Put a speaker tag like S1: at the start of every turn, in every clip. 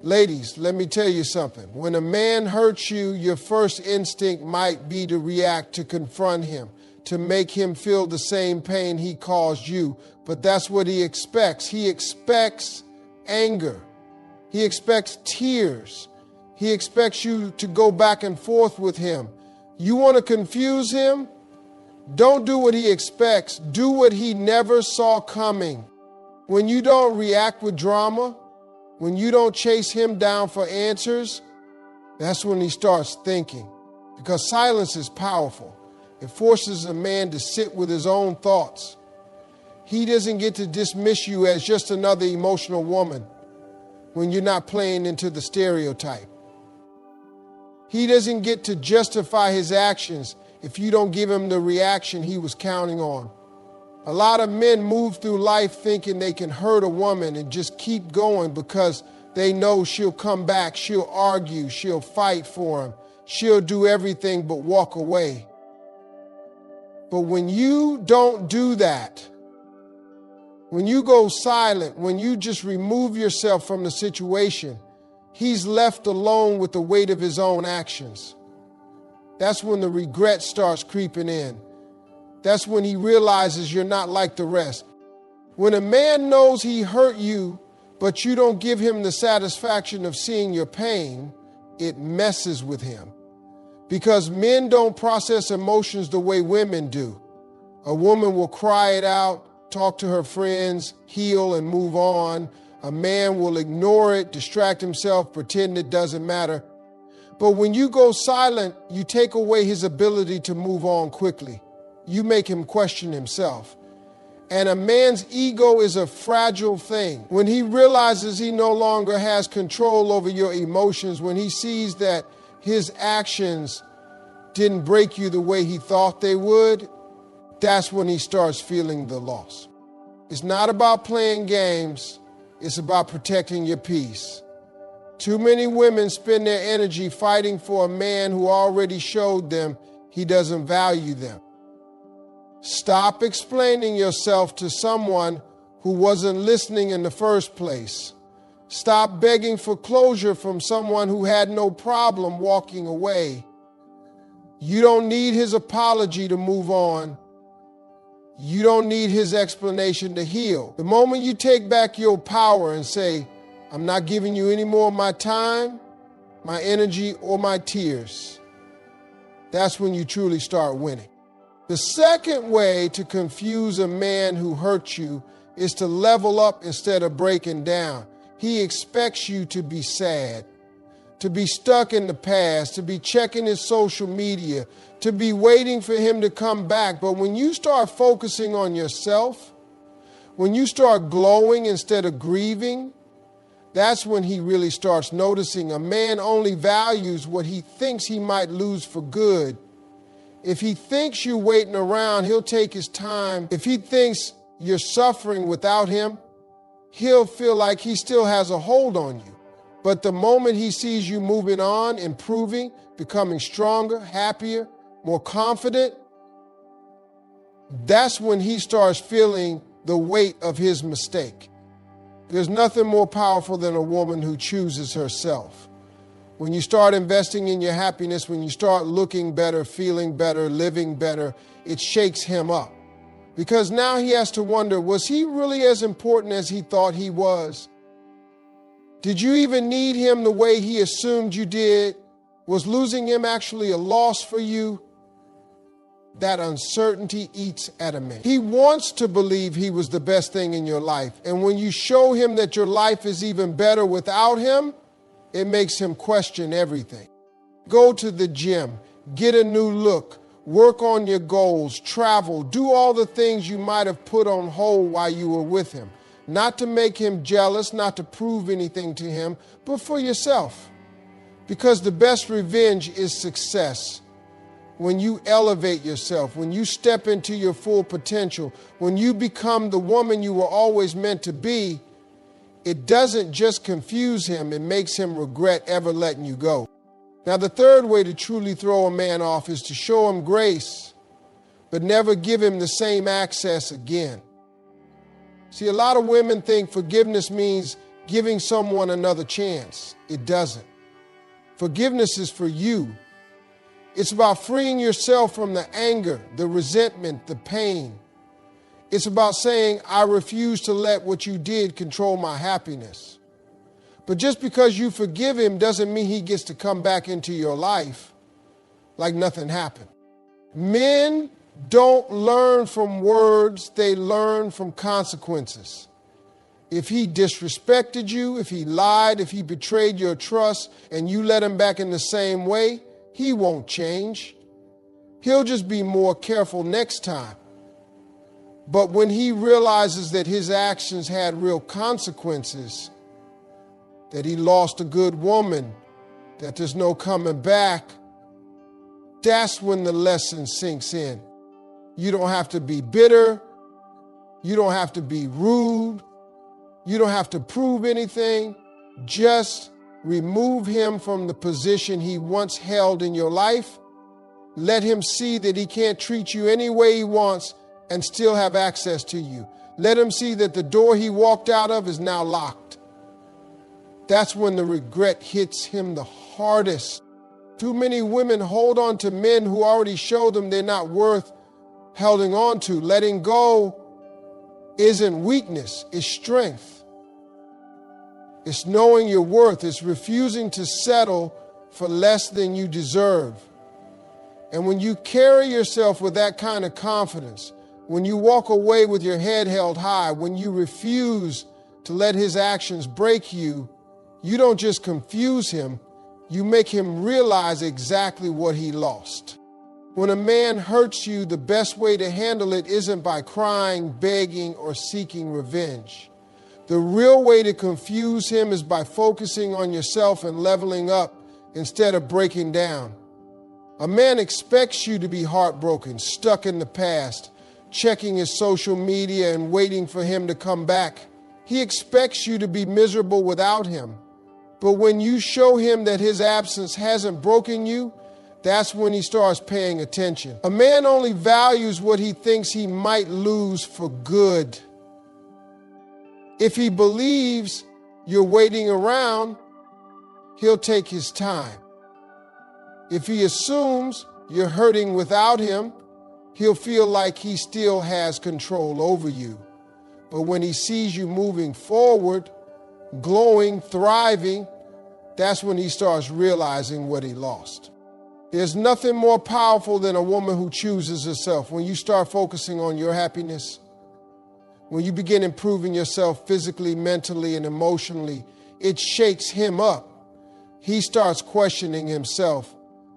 S1: Ladies, let me tell you something. When a man hurts you, your first instinct might be to react, to confront him, to make him feel the same pain he caused you. But that's what he expects. He expects anger. He expects tears. He expects you to go back and forth with him. You want to confuse him? Don't do what he expects. Do what he never saw coming. When you don't react with drama, when you don't chase him down for answers, that's when he starts thinking. Because silence is powerful. It forces a man to sit with his own thoughts. He doesn't get to dismiss you as just another emotional woman when you're not playing into the stereotype. He doesn't get to justify his actions if you don't give him the reaction he was counting on. A lot of men move through life thinking they can hurt a woman and just keep going because they know she'll come back, she'll argue, she'll fight for him, she'll do everything but walk away. But when you don't do that, when you go silent, when you just remove yourself from the situation, he's left alone with the weight of his own actions. That's when the regret starts creeping in. That's when he realizes you're not like the rest. When a man knows he hurt you, but you don't give him the satisfaction of seeing your pain, it messes with him. Because men don't process emotions the way women do. A woman will cry it out, talk to her friends, heal and move on. A man will ignore it, distract himself, pretend it doesn't matter. But when you go silent, you take away his ability to move on quickly. You make him question himself. And a man's ego is a fragile thing. When he realizes he no longer has control over your emotions, when he sees that his actions didn't break you the way he thought they would, that's when he starts feeling the loss. It's not about playing games. It's about protecting your peace. Too many women spend their energy fighting for a man who already showed them he doesn't value them. Stop explaining yourself to someone who wasn't listening in the first place. Stop begging for closure from someone who had no problem walking away. You don't need his apology to move on. You don't need his explanation to heal. The moment you take back your power and say, I'm not giving you any more of my time, my energy, or my tears, that's when you truly start winning. The second way to confuse a man who hurt you is to level up instead of breaking down. He expects you to be sad, to be stuck in the past, to be checking his social media, to be waiting for him to come back. But when you start focusing on yourself, when you start glowing instead of grieving, that's when he really starts noticing. A man only values what he thinks he might lose for good. If he thinks you're waiting around, he'll take his time. If he thinks you're suffering without him, he'll feel like he still has a hold on you. But the moment he sees you moving on, improving, becoming stronger, happier, more confident, that's when he starts feeling the weight of his mistake. There's nothing more powerful than a woman who chooses herself. When you start investing in your happiness, when you start looking better, feeling better, living better, it shakes him up. Because now he has to wonder, was he really as important as he thought he was? Did you even need him the way he assumed you did? Was losing him actually a loss for you? That uncertainty eats at a man. He wants to believe he was the best thing in your life. And when you show him that your life is even better without him, it makes him question everything. Go to the gym, get a new look, work on your goals, travel, do all the things you might have put on hold while you were with him. Not to make him jealous, not to prove anything to him, but for yourself. Because the best revenge is success. When you elevate yourself, when you step into your full potential, when you become the woman you were always meant to be, it doesn't just confuse him, it makes him regret ever letting you go. Now, the third way to truly throw a man off is to show him grace, but never give him the same access again. See, a lot of women think forgiveness means giving someone another chance. It doesn't. Forgiveness is for you. It's about freeing yourself from the anger, the resentment, the pain. It's about saying, I refuse to let what you did control my happiness. But just because you forgive him doesn't mean he gets to come back into your life like nothing happened. Men don't learn from words, they learn from consequences. If he disrespected you, if he lied, if he betrayed your trust, and you let him back in the same way, he won't change. He'll just be more careful next time. But when he realizes that his actions had real consequences, that he lost a good woman, that there's no coming back, that's when the lesson sinks in. You don't have to be bitter. You don't have to be rude. You don't have to prove anything. Just remove him from the position he once held in your life. Let him see that he can't treat you any way he wants and still have access to you. Let him see that the door he walked out of is now locked. That's when the regret hits him the hardest. Too many women hold on to men who already showed them they're not worth holding on to. Letting go isn't weakness, it's strength. It's knowing your worth. It's refusing to settle for less than you deserve. And when you carry yourself with that kind of confidence, when you walk away with your head held high, when you refuse to let his actions break you, you don't just confuse him, you make him realize exactly what he lost. When a man hurts you, the best way to handle it isn't by crying, begging, or seeking revenge. The real way to confuse him is by focusing on yourself and leveling up instead of breaking down. A man expects you to be heartbroken, stuck in the past, checking his social media and waiting for him to come back. He expects you to be miserable without him. But when you show him that his absence hasn't broken you, that's when he starts paying attention. A man only values what he thinks he might lose for good. If he believes you're waiting around, he'll take his time. If he assumes you're hurting without him, he'll feel like he still has control over you. But when he sees you moving forward, glowing, thriving, that's when he starts realizing what he lost. There's nothing more powerful than a woman who chooses herself. When you start focusing on your happiness, when you begin improving yourself physically, mentally, and emotionally, it shakes him up. He starts questioning himself.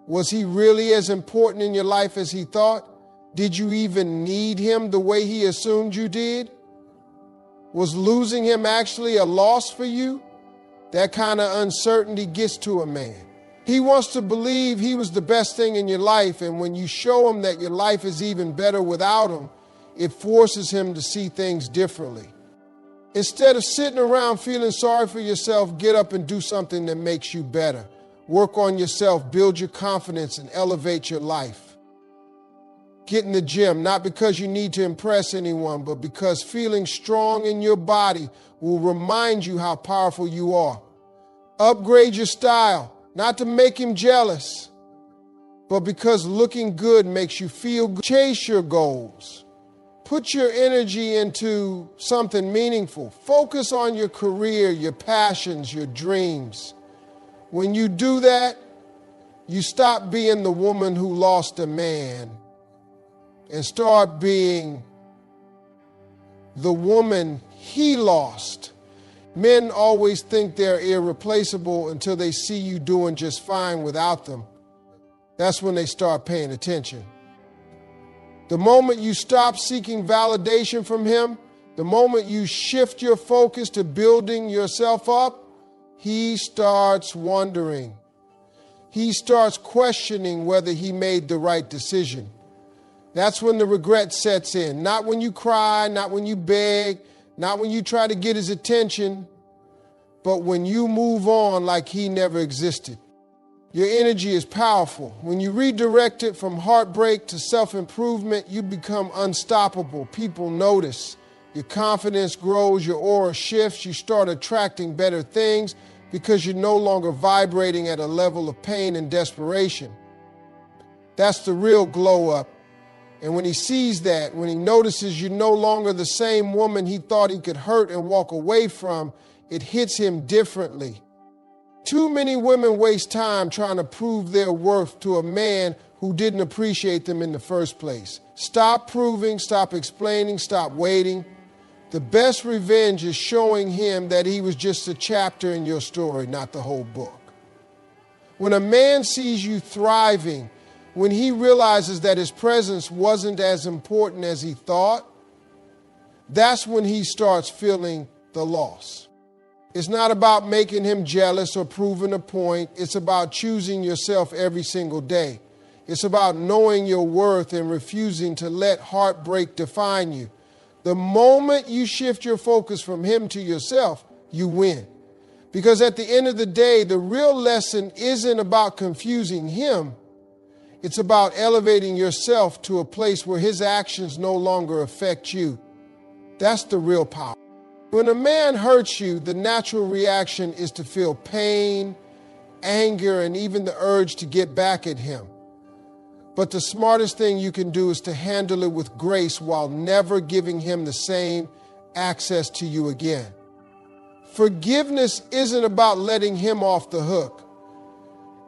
S1: Was he really as important in your life as he thought? Did you even need him the way he assumed you did? Was losing him actually a loss for you? That kind of uncertainty gets to a man. He wants to believe he was the best thing in your life, and when you show him that your life is even better without him, it forces him to see things differently. Instead of sitting around feeling sorry for yourself, get up and do something that makes you better. Work on yourself, build your confidence, and elevate your life. Get in the gym, not because you need to impress anyone, but because feeling strong in your body will remind you how powerful you are. Upgrade your style, not to make him jealous, but because looking good makes you feel good. Chase your goals. Put your energy into something meaningful. Focus on your career, your passions, your dreams. When you do that, you stop being the woman who lost a man and start being the woman he lost. Men always think they're irreplaceable until they see you doing just fine without them. That's when they start paying attention. The moment you stop seeking validation from him, the moment you shift your focus to building yourself up, he starts wondering. He starts questioning whether he made the right decision. That's when the regret sets in. Not when you cry, not when you beg, not when you try to get his attention, but when you move on like he never existed. Your energy is powerful. When you redirect it from heartbreak to self-improvement, you become unstoppable. People notice. Your confidence grows, your aura shifts, you start attracting better things because you're no longer vibrating at a level of pain and desperation. That's the real glow up. And when he sees that, when he notices you're no longer the same woman he thought he could hurt and walk away from, it hits him differently. Too many women waste time trying to prove their worth to a man who didn't appreciate them in the first place. Stop proving, stop explaining, stop waiting. The best revenge is showing him that he was just a chapter in your story, not the whole book. When a man sees you thriving, when he realizes that his presence wasn't as important as he thought, that's when he starts feeling the loss. It's not about making him jealous or proving a point. It's about choosing yourself every single day. It's about knowing your worth and refusing to let heartbreak define you. The moment you shift your focus from him to yourself, you win. Because at the end of the day, the real lesson isn't about confusing him. It's about elevating yourself to a place where his actions no longer affect you. That's the real power. When a man hurts you, the natural reaction is to feel pain, anger, and even the urge to get back at him. But the smartest thing you can do is to handle it with grace while never giving him the same access to you again. Forgiveness isn't about letting him off the hook.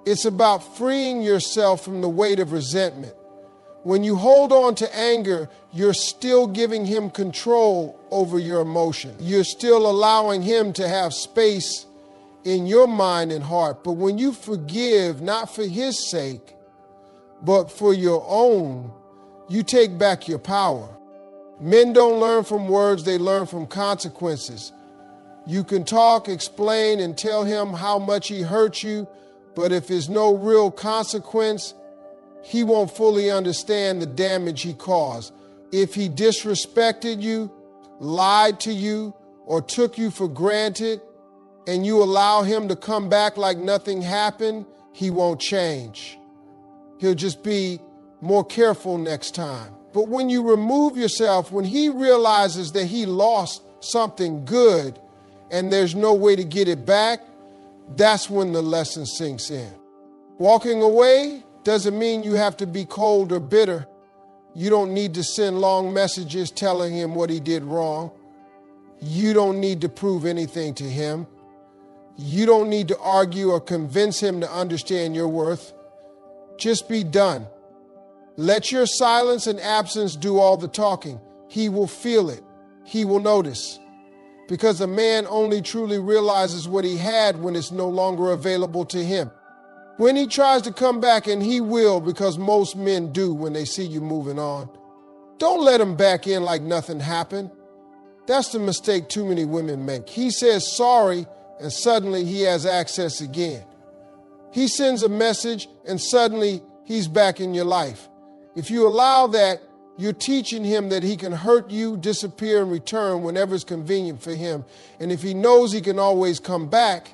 S1: It's about freeing yourself from the weight of resentment. When you hold on to anger, you're still giving him control over your emotion. You're still allowing him to have space in your mind and heart. But when you forgive, not for his sake, but for your own, you take back your power. Men don't learn from words, they learn from consequences. You can talk, explain, and tell him how much he hurt you, but if there's no real consequence, he won't fully understand the damage he caused. If he disrespected you, lied to you, or took you for granted, and you allow him to come back like nothing happened, he won't change. He'll just be more careful next time. But when you remove yourself, when he realizes that he lost something good and there's no way to get it back, that's when the lesson sinks in. Walking away doesn't mean you have to be cold or bitter. You don't need to send long messages telling him what he did wrong. You don't need to prove anything to him. You don't need to argue or convince him to understand your worth. Just be done. Let your silence and absence do all the talking. He will feel it. He will notice. Because a man only truly realizes what he had when it's no longer available to him. When he tries to come back, and he will, because most men do when they see you moving on, don't let him back in like nothing happened. That's the mistake too many women make. He says sorry, and suddenly he has access again. He sends a message, and suddenly he's back in your life. If you allow that, you're teaching him that he can hurt you, disappear, and return whenever it's convenient for him. And if he knows he can always come back,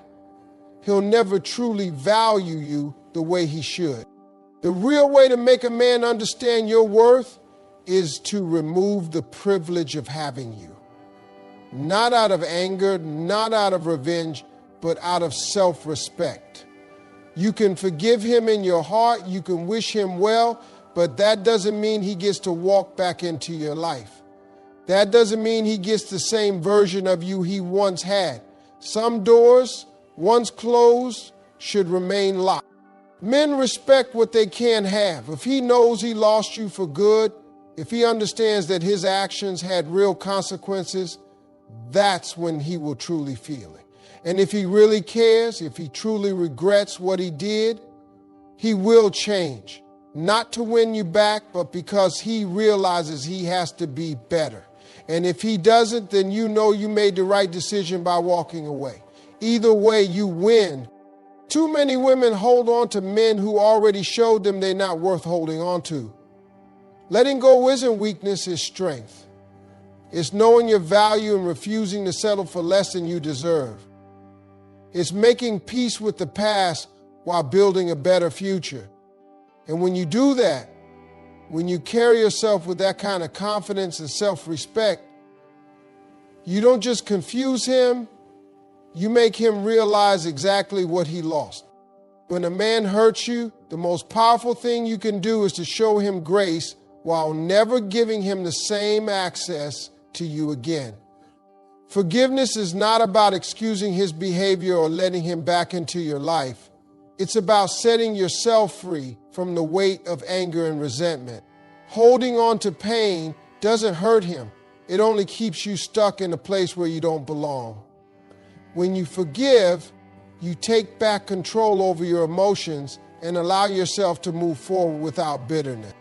S1: he'll never truly value you the way he should. The real way to make a man understand your worth is to remove the privilege of having you. Not out of anger, not out of revenge, but out of self-respect. You can forgive him in your heart, you can wish him well, but that doesn't mean he gets to walk back into your life. That doesn't mean he gets the same version of you he once had. Some doors, once closed, should remain locked. Men respect what they can have. If he knows he lost you for good, if he understands that his actions had real consequences, that's when he will truly feel it. And if he really cares, if he truly regrets what he did, he will change. Not to win you back, but because he realizes he has to be better. And if he doesn't, then you know you made the right decision by walking away. Either way, you win. Too many women hold on to men who already showed them they're not worth holding on to. Letting go isn't weakness, it's strength. It's knowing your value and refusing to settle for less than you deserve. It's making peace with the past while building a better future. And when you do that, when you carry yourself with that kind of confidence and self-respect, You don't just confuse him, you make him realize exactly what he lost. When a man hurts you, the most powerful thing you can do is to show him grace while never giving him the same access to you again. Forgiveness is not about excusing his behavior or letting him back into your life. It's about setting yourself free from the weight of anger and resentment. Holding on to pain doesn't hurt him. It only keeps you stuck in a place where you don't belong. When you forgive, you take back control over your emotions and allow yourself to move forward without bitterness.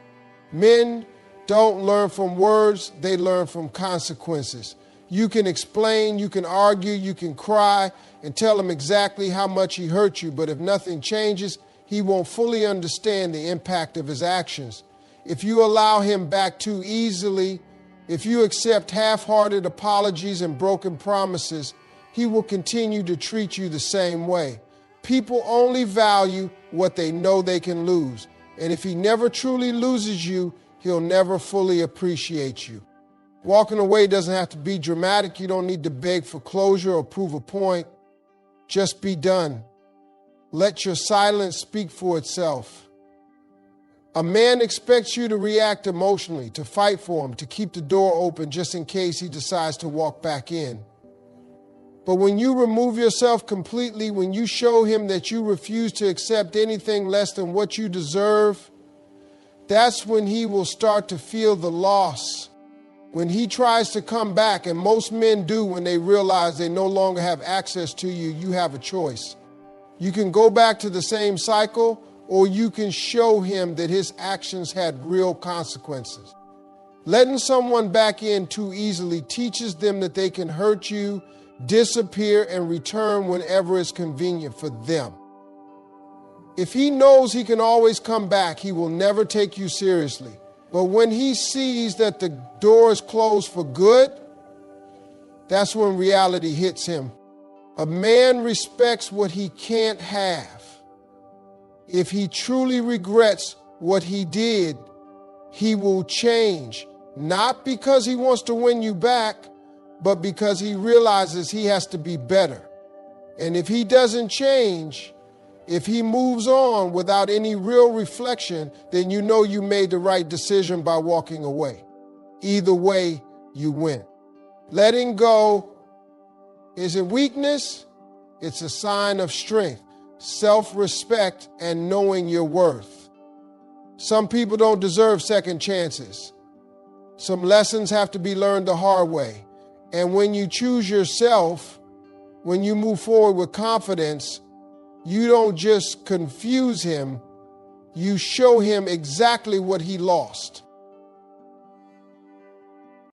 S1: Men don't learn from words, they learn from consequences. You can explain, you can argue, you can cry and tell him exactly how much he hurt you, but if nothing changes, he won't fully understand the impact of his actions. If you allow him back too easily, if you accept half-hearted apologies and broken promises, he will continue to treat you the same way. People only value what they know they can lose. And if he never truly loses you, he'll never fully appreciate you. Walking away doesn't have to be dramatic. You don't need to beg for closure or prove a point. Just be done. Let your silence speak for itself. A man expects you to react emotionally, to fight for him, to keep the door open just in case he decides to walk back in. But when you remove yourself completely, when you show him that you refuse to accept anything less than what you deserve, that's when he will start to feel the loss. When he tries to come back, and most men do when they realize they no longer have access to you, you have a choice. You can go back to the same cycle, or you can show him that his actions had real consequences. Letting someone back in too easily teaches them that they can hurt you, disappear, and return whenever it's convenient for them. If he knows he can always come back, he will never take you seriously. But when he sees that the door is closed for good, that's when reality hits him. A man respects what he can't have. If he truly regrets what he did, he will change, not because he wants to win you back, but because he realizes he has to be better. And if he doesn't change, if he moves on without any real reflection, then you know you made the right decision by walking away. Either way, you win. Letting go isn't weakness, it's a sign of strength, self-respect, and knowing your worth. Some people don't deserve second chances. Some lessons have to be learned the hard way. And when you choose yourself, when you move forward with confidence, you don't just confuse him, you show him exactly what he lost.